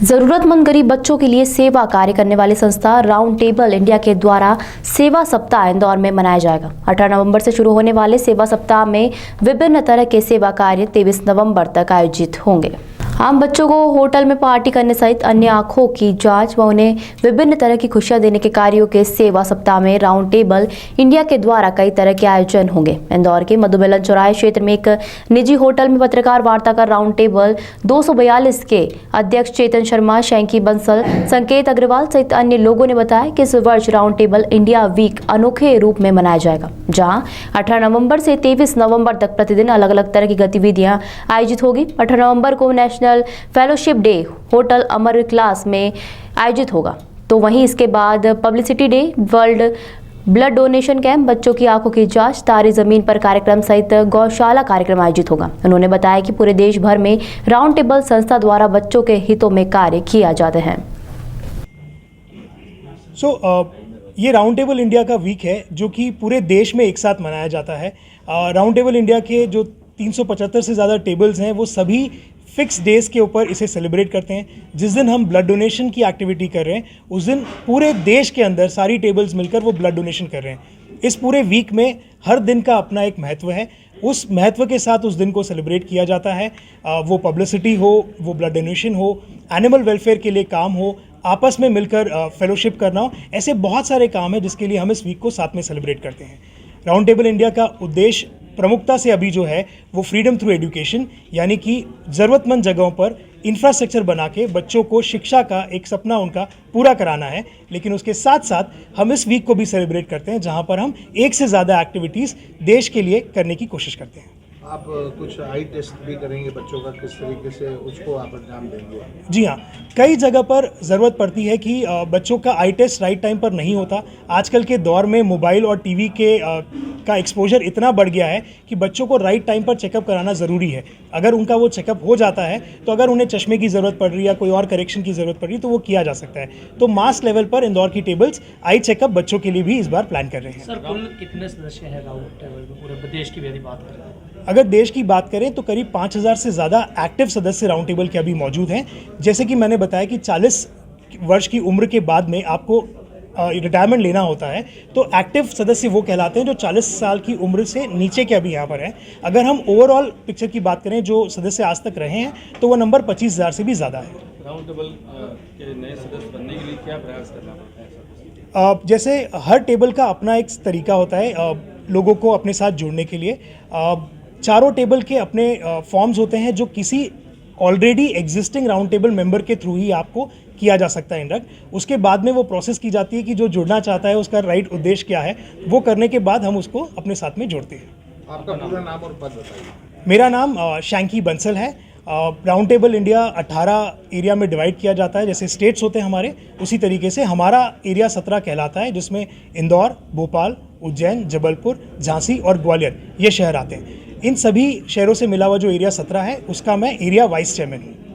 जरूरतमंद गरीब बच्चों के लिए सेवा कार्य करने वाली संस्था राउंड टेबल इंडिया के द्वारा सेवा सप्ताह इंदौर में मनाया जाएगा। 18 नवंबर से शुरू होने वाले सेवा सप्ताह में विभिन्न तरह के सेवा कार्य 23 नवंबर तक आयोजित होंगे। आम बच्चों को होटल में पार्टी करने सहित अन्य आंखों की जांच व उन्हें विभिन्न तरह की खुशियां देने के कार्यों के सेवा सप्ताह में राउंड टेबल इंडिया के द्वारा कई तरह के आयोजन होंगे। इंदौर के मधुमिलन चौराहे क्षेत्र में एक निजी होटल में पत्रकार वार्ता कर राउंड टेबल 242 के अध्यक्ष चेतन शर्मा, शैंकी बंसल, संकेत अग्रवाल सहित अन्य लोगों ने बताया कि इस वर्ष राउंड टेबल इंडिया वीक अनोखे रूप में मनाया जाएगा, जहां 18 नवंबर से 23 नवंबर तक प्रतिदिन अलग अलग तरह की गतिविधियां आयोजित होगी। 18 नवंबर को नेशनल फेलोशिप डे होटल अमर क्लास में आयोजित होगा, तो वहीं इसके बाद publicity day, world blood donation camp, बच्चों की आंखों की जांच, तारी जमीन पर कार्यक्रम सहित गौशाला कार्यक्रम आयोजित होगा। उन्होंने बताया कि पूरे देश भर में राउंड टेबल संस्था द्वारा बच्चों के हितों में कार्य किया जाते हैं। ये राउंड टेबल इंडिया का वीक है जो कि पूरे देश में एक साथ मनाया जाता है। राउंड टेबल इंडिया के जो 375 से ज़्यादा टेबल्स हैं वो सभी फिक्स डेज़ के ऊपर इसे सेलिब्रेट करते हैं। जिस दिन हम ब्लड डोनेशन की एक्टिविटी कर रहे हैं उस दिन पूरे देश के अंदर सारी टेबल्स मिलकर वो ब्लड डोनेशन कर रहे हैं। इस पूरे वीक में हर दिन का अपना एक महत्व है, उस महत्व के साथ उस दिन को सेलिब्रेट किया जाता है। वो पब्लिसिटी हो, वो ब्लड डोनेशन हो, एनिमल वेलफेयर के लिए काम हो, आपस में मिलकर फेलोशिप करना हो, ऐसे बहुत सारे काम हैं जिसके लिए हम इस वीक को साथ में सेलिब्रेट करते हैं। राउंड टेबल इंडिया का उद्देश्य प्रमुखता से अभी जो है वो फ्रीडम थ्रू एजुकेशन, यानी कि ज़रूरतमंद जगहों पर इंफ्रास्ट्रक्चर बना के बच्चों को शिक्षा का एक सपना उनका पूरा कराना है। लेकिन उसके साथ साथ हम इस वीक को भी सेलिब्रेट करते हैं जहां पर हम एक से ज़्यादा एक्टिविटीज़ देश के लिए करने की कोशिश करते हैं। आप कुछ आई टेस्ट भी करेंगे बच्चों का, किस तरीके से उसको आप अंजाम देंगे? जी हाँ, कई जगह पर ज़रूरत पड़ती है कि बच्चों का आई टेस्ट राइट टाइम पर नहीं होता। आजकल के दौर में मोबाइल और टीवी का एक्सपोजर इतना बढ़ गया है कि बच्चों को राइट टाइम पर चेकअप कराना ज़रूरी है। अगर उनका वो चेकअप हो जाता है तो अगर उन्हें चश्मे की ज़रूरत पड़ रही है या कोई और करेक्शन की ज़रूरत पड़ रही है तो वो किया जा सकता है। तो मास लेवल पर इंदौर की टेबल्स आई चेकअप बच्चों के लिए भी इस बार प्लान कर रहे हैं। सर, कुल कितने सदस्य हैं राउंड टेबल में पूरे देश की यदि बात करें? अगर देश की बात करें तो करीब 5000 से ज़्यादा एक्टिव सदस्य राउंड टेबल के अभी मौजूद हैं। जैसे कि मैंने बताया कि 40 वर्ष की उम्र के बाद में आपको रिटायरमेंट लेना होता है, तो एक्टिव सदस्य वो कहलाते हैं जो 40 साल की उम्र से नीचे के अभी यहाँ पर हैं। अगर हम ओवरऑल पिक्चर की बात करें जो सदस्य आज तक रहे हैं तो वो नंबर 25,000 से भी ज़्यादा है। राउंड टेबल के नए सदस्य बनने के लिए क्या प्रयास करना पड़ता है? जैसे हर टेबल का अपना एक तरीका होता है लोगों को अपने साथ जोड़ने के लिए। चारों टेबल के अपने फॉर्म्स होते हैं जो किसी already existing round table member के थ्रू ही आपको किया जा सकता है इंडक्ट। उसके बाद में वो प्रोसेस की जाती है कि जो जुड़ना चाहता है उसका राइट उद्देश्य क्या है, वो करने के बाद हम उसको अपने साथ में जोड़ते हैं। आपका पूरा नाम और पद बताइए। मेरा नाम शैंकी बंसल है। राउंड टेबल इंडिया 18 एरिया में डिवाइड किया जाता है, जैसे स्टेट्स होते हैं हमारे, उसी तरीके से हमारा एरिया 17 कहलाता है, जिसमें इंदौर, भोपाल, उज्जैन, जबलपुर, झांसी और ग्वालियर ये शहर आते हैं। इन सभी शहरों से मिला हुआ जो एरिया 17 है उसका मैं एरिया वाइस चेयरमैन हूँ।